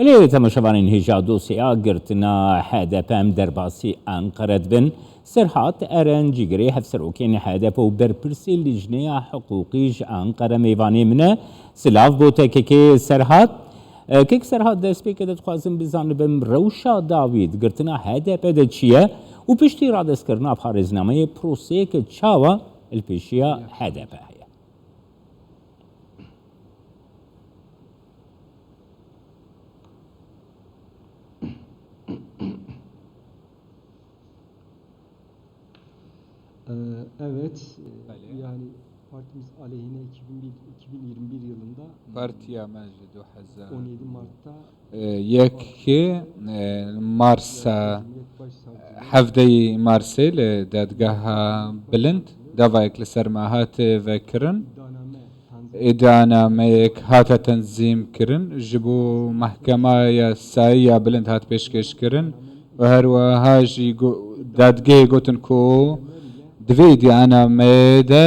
لێ تەماشەوانین هێژا دۆسیا گرتنا حەدەپەم دەرباسی ئەنقەرەت بن سەرهات ئەرەن جیگرەی هەفسەرۆکێنی حەدەپە و بەرپرسی لیژنەیە حقوقیش ئەنقەرە میوانێ منە سلااف بۆ تەکێکێ سەرهات کێک سەرهات دەستپێکە دەتخوازم بزانبم ڕەوشا داوید گرتنا هەدەپە دەچیە و پشتی ڕادەستکردنا پارێزنامەیە پرۆسەیەکە چاوە الپێشیە هەدەپە هەیە. Evet, yani partimiz aleyhine 2021 yılında Partiya Meclid 17 Mart'ta yekê Marsa hevdeyî Marsê li dadgeha bilind davayek li ser me hate vekirin îdianameyek hate tenzîm kirin ji bo mehkemaya sayiya bilind hat pêşkêşkirin û her wiha jî dadgehê gotin ku divê îdianameyê de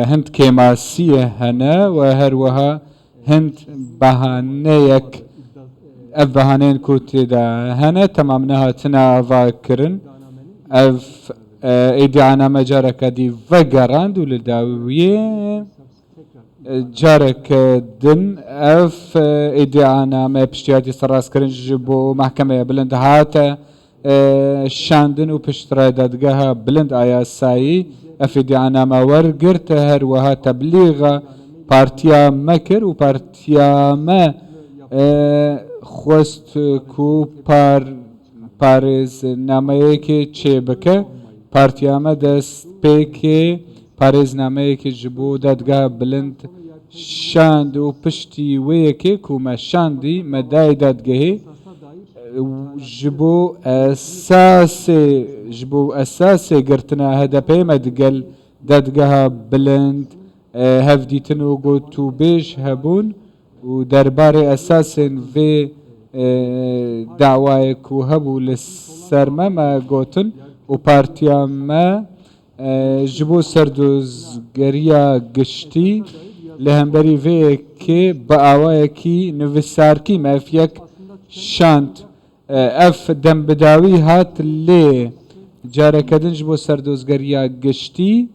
hind kêmasiyê hene û her wiha hind behaneyek ev behaneyên ku têde hene temam nehatine avakirin ev îdianame careke dî vegerand û li dawiyê careke din ev îdianame piştiyatî serrastkirin ji bo mehkemeya bilind hate şandin û piştre dadgeha bilind a yasayî ev îdianame wergirt her wiha teblîğa partiya me kir û partiya me xwest ku parêznameyekê çêbike partiya me destpêkê parêznameyekê ji bo dadgeha bilind şand û piştî wê yekê ku me şandî me dayê dadgehê ji bo esasê girtina HDP'yê me digel dadgeha bilind hevdîtin û gotûbêj hebûn û derbarê esasên vê dawayê ku hebû li ser me gotin û partiya me ji bo serdozgeriya giştî li hemberî vê yekê bi awayekî nivîsarkî me ev yek şand ev dembidawî hat lê careke din ji bo serdozgeriya giştî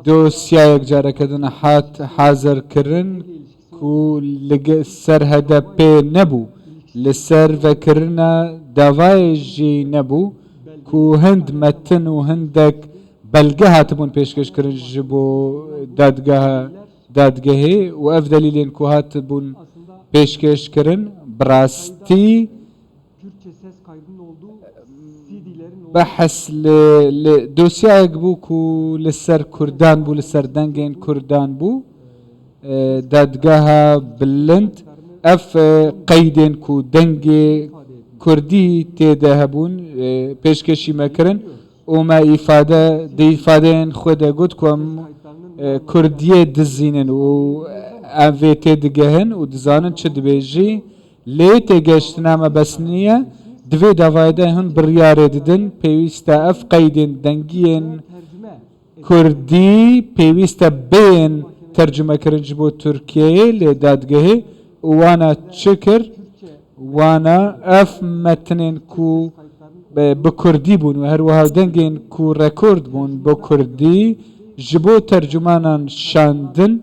dosyayek careke din hat hazirkirin ku li ser HDP nebû li ser vekirina davayê jî nebû ku hind metin û hindek belge hatibûn pêşkêşkirin ji bo dadgehê û ev delîlên ku hatibûn pêşkêşkirin bi rastî behs li dosyayek bû ku li ser Kurdan bû li ser dengên Kurdan bû dadgeha bilind ev qeydên ku dengê Kurdî têde hebûn pêşkêşî me kirin û me di îfadeyên xwe de got ku em Kurdiyê dizînin û em vê tê digehin û dizanin çi dibêjî lê têgeştina me bes niye divê davayê de hûn biryarê didin pêwîst e ev qeydên dengiyên Kurdî pêwîst e bên tercümekirin ji bo Tirkiyeyê lê dadgehê û wana çi kir wana ev metinên ku bi Kurdî bûn û her wiha dengên ku rekord bûn bi Kurdî ji bo tercümanan şandin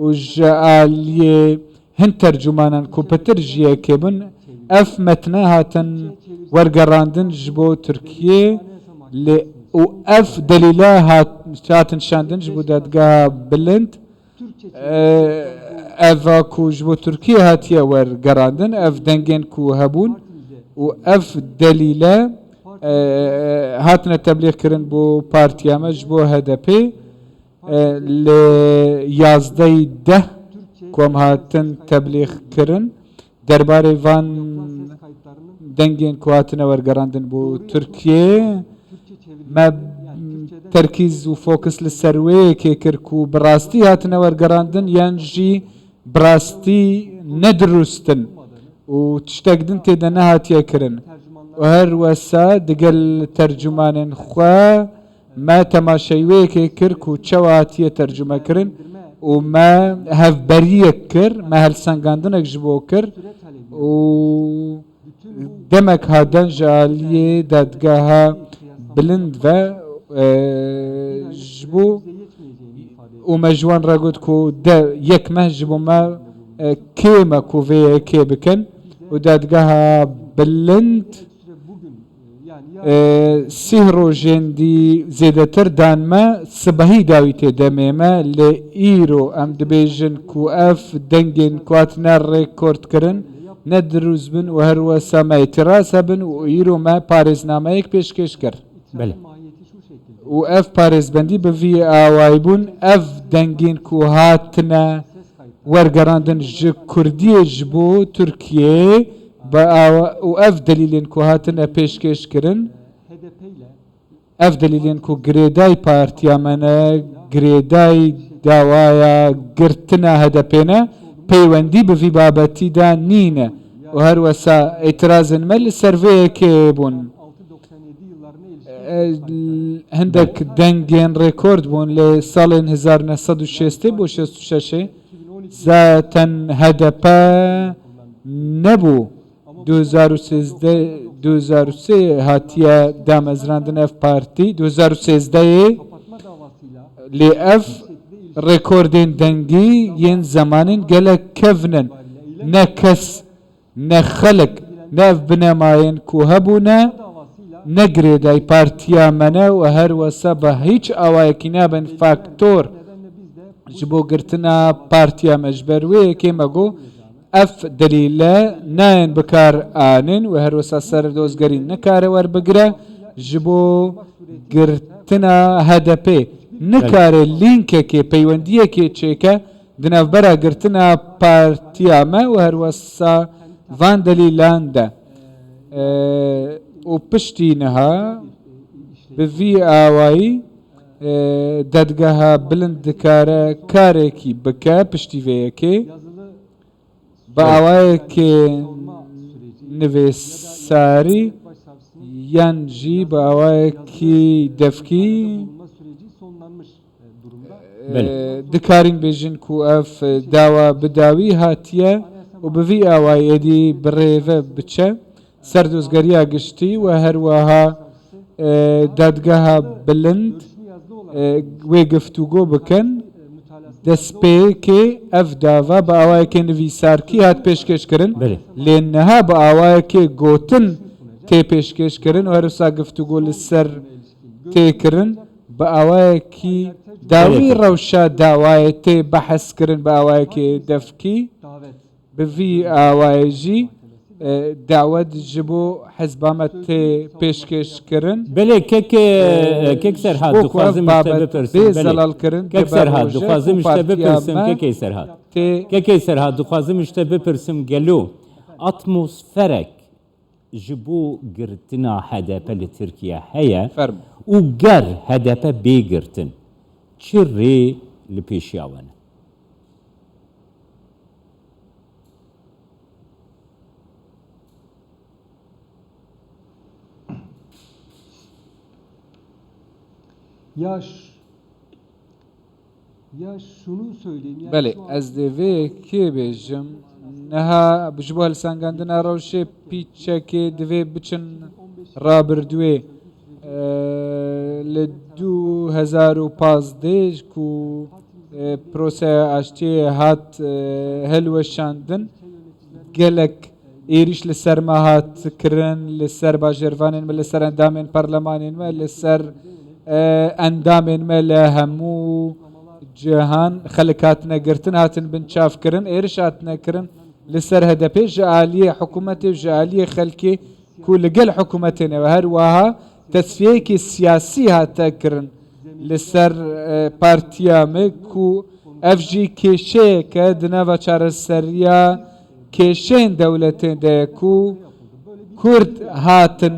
û ji aliyê hind tercümanan ku pitir ji yekê bin ev metne hatin wergerandin ji bo Tirkiyê lê û ev delîla hatin şandin ji bo dadgeha bilind eva ku ji bo Tirkiyê hatiye wergerandin ev dengên ku hebûn û ev delîle hatine teblîğ kirin bo partiya me ji bo HDP li 11 ku em hatin teblîğ kirin derbarê van dengên ku hatine wergerandin bo Tirkiyê me terkîz û fokus li ser wê yekê kir ku bi rastî hatine wergerandin yan jî bi rastî nedrustin û tiştek din têde nehatiye kirin û her wesa digel tercümanên xwe me temaşeyê wê yekê kir ku çawa hatiye tercüme kirin وما هفبريك كر ما هالسنگاندنك جبو كر و دمك هادن جالية دادگاها بلند و جبو ومجوان راقود كو دا يك مه جبو ما كيما كوفيه كي بكن ودادگاها بلند سهرو جندي زيدتر دانما سبهي داويته دميما لإيرو ام دبيجن كو اف دنگين كواتنا ريكورد كرن ندروز بن وهروا سما اعتراض بن وإيرو ما باريز ناميك پیشکش کر بله و اف باريز بندي بفي آوايبون اف دنگين كو هاتنا ورگراندن ج كردي جبو تركيا و اف دليلين كو هاتنا پیشکش کرن اف دليلين كو گريداي پارتيا منا گريداي داوايا گرتنا هدپينا پیوندی بفي بابتي دا نينا و هر وسا اعتراض مل سروي كيبون هندك دنگين ريكورد بون لسالين 1960 بو 66 ذاتن هدپا نبو 2013 هاتيا دامزراندن اف بارتي 2013 لی اف رکوردین دنگی ین زمانین گله کفنن نکس نخلق نف بنماین کو هبونا نگری دای پارتیا منه و هر وسا به هیچ اوایکی نبن فاکتور جبو گرتنا پارتیا مجبروی که مگو اف دلیله ناین بکار آنن و هر وسا سر دوزگری نکاره ور بگره جبو گرتنا هدپی نکاره لینکه که پیوندیه که چیکه دناف برا گرتنا پارتیامه و هر وسا وان دلیلان ده و پشتی نها بوی آوائی دادگاه بلند دکاره کاره کی بکه پشتی ویه که با آوائی که نویساری یان جی با آوائی که دفکی دکارین بیجن کو اف داوا بداوی هاتیه و بوی آوائی ادی بریوه بچه سردوزگریا گشتی و هر وها دادگاه بلند و گفتگو بکن دسپی که اف داوا با آوائی که نویسارکی هات پیشکش کرن لینها با آوائی که گوتن تی پیشکش کرن و هر وسا گفتگو لسر تی کرن با آوائی که داوی روشا داوای تی بحث کرن با آوائی که دفکی بوی آوائی جی دعوت جبو حزبامت پیشکش کرن بله کک سرحد دخوازم اشتبه پرسم کک سرحد دخوازم اشتبه پرسم کک سرحد کک سرحد دخوازم اشتبه پرسم گلو اتموسفرک جبو گرتنا هدفه لترکیه هيا و گر هدفه بگرتن چی ری لپیشیاوانه Ya şunu söyleyeyim. Yani بله از دوی که بیجم نها بجبو هلسانگاندنا روشه پیچه که دوی بچن رابردوی لدو 2015 کو پروسه اشتی هات هلوشاندن گلک ایریش لسر ما هات کرن لسر باجروانین و لسر اندامین پارلمانین و لسر اندامین ما لهمو جهان خلقاتنا قرتن هاتن بنشاف كرن ايرش هاتنا كرن لسر هدفي جعالية حكومتي وجعالية خلقي كل قل حكومتنا وهر واها تصفيك سياسي هاتا كرن لسر بارتيامي كو افجي كيشي كدنا وچار السريا كيشين دولتين ديكو كرد هاتن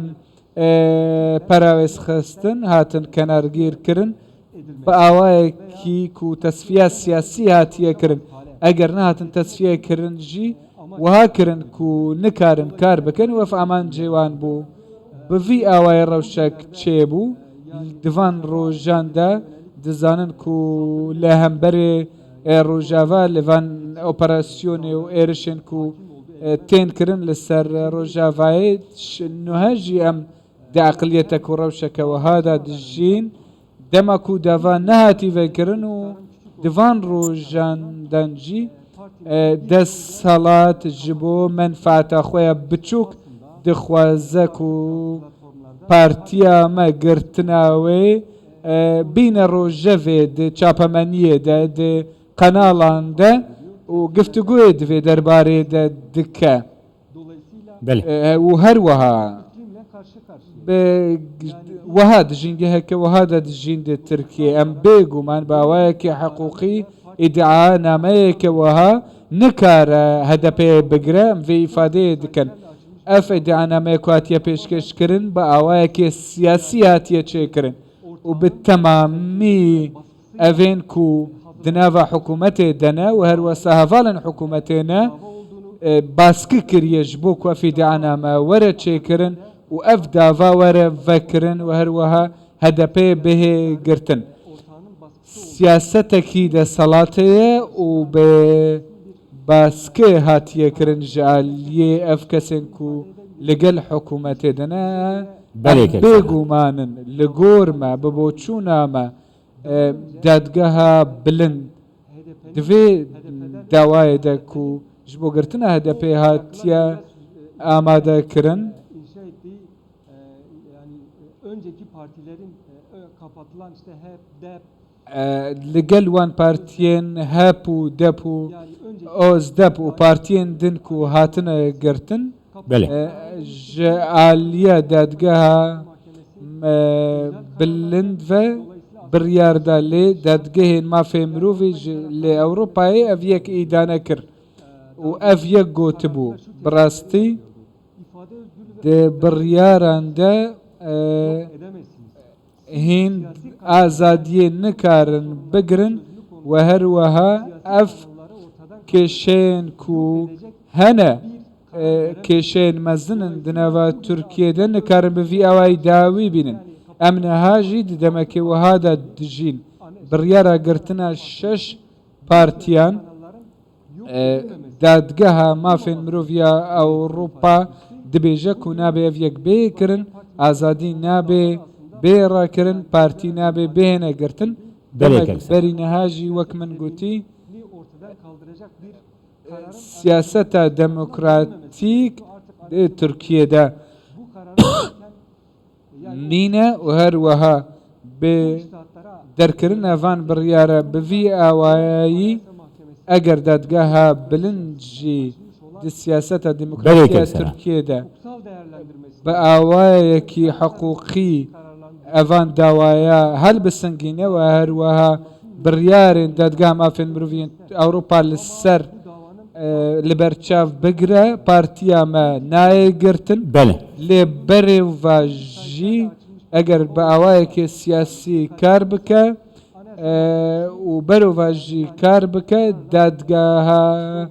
پراویس خستن هاتن کنارگیر کرن با آوای کی کو تصفیه سیاسی هاتیه کرن اگر نه هاتن تصفیه کرن جی وها کرن کو نکارن کار بکن و فامان جوان بو بوی آوای روشک چه بو دوان روژان دا دزانن کو لهم بره روجاوا لوان اپراسیون و ایرشن کو تین کرن لسر روجاوای نهاجی ام د عقلیتك وروشك وهذا دجين دمكو دافا نهاتي فكرن و دفان روجان دنجي دس صلاة جبو منفعت خويا بتشوك دخوازكو بارتيا ما قرتناوي بين روجافي د چاپمانيه د قنالان ده و گفتگوی دوی درباره دکه و هر وها وها دجینگه هکه وها دجین د ترکیه ام بگو من باوایه که حقوقی ادعا نامه که وها نکار هدپی بگره ام وی افاده دکن اف ادعا نامه که هاتیه پیشکش کرن با آوایه که سیاسی هاتیه چه کرن و بالتمامی اوین کو دناوا حکومت دنا و هر وسهفالن حکومتنا باسکی کریج بو کو فی دعنا ما ور چیکرن و اف داوا ور فکرن و هر وها هدپی به گرتن سیاستکی د صلاته و به باسکی هاتیه کرن جالیه اف کسن کو لگل حکومت دنا بگو مانن لگور ما ببوچونا ما دادگاه بلند دوی داوای دکو جبو گرتنا هدپی هاتیا آماده کرن yani önceki partilerin kapatılan işte HEP, DEP لگل وان پارتین هپ و دپ و اوز دپ و پارتین دن کو هاتن گرتن جالیا دادگاه بلند و بڕیاردا لێ دادگەهێن مافێ مرۆڤی لێ ئەوروپایی ئەڤ یەک ئیدانە کرد و ئەڤ یەک گوتبوو بڕاستی بڕیاراندا هین ئازادیە نکارن بگرن و هەروەها ئەف کێشەیەن و هەنە کێشەیەن مەزنن دنەوە تورکیەدا نکارن بڤی ئەوای داوی بینن ام نهاجی دمکی وهذا دجین بریارا گرتنا 6 پارتیان دادگاه مافین مروفیا اوروپا دبیجه کو نابه یک بیکرن آزادی نابه بیرا کرن پارتی نابه بهنه گرتن بری نهاجی وک من گوتی سیاست دموکراتیک ترکیه ده نینە و هەروەها بێ دەرکردنە ڤان بڕیارە بڤی ئاوایی ئەگەر دادگاها بلنجی سیاسەتە دیموکراتیە تورکیەدا بە ئاوایەکی حقوقی ئەڤان داوایە هەل بسنگینەوە هەروەها بڕیارên دادگا مافên miroviyên ئەوروپا لەسەر لبرچاف بگره پارتیا ما نایه گرتن لی بره واجی اگر با آوائه که سیاسی کار بکه و بره واجی کار بکه دادگاه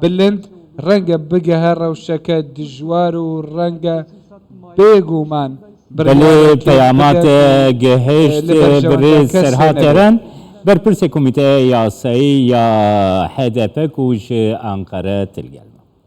بلند رنگ بگه روشک دجوار و رنگ بگومان بله پیامات گهشت بریز سرهاتران بر پرس کمیته یاسایی یا HDP کوش انقره تلگل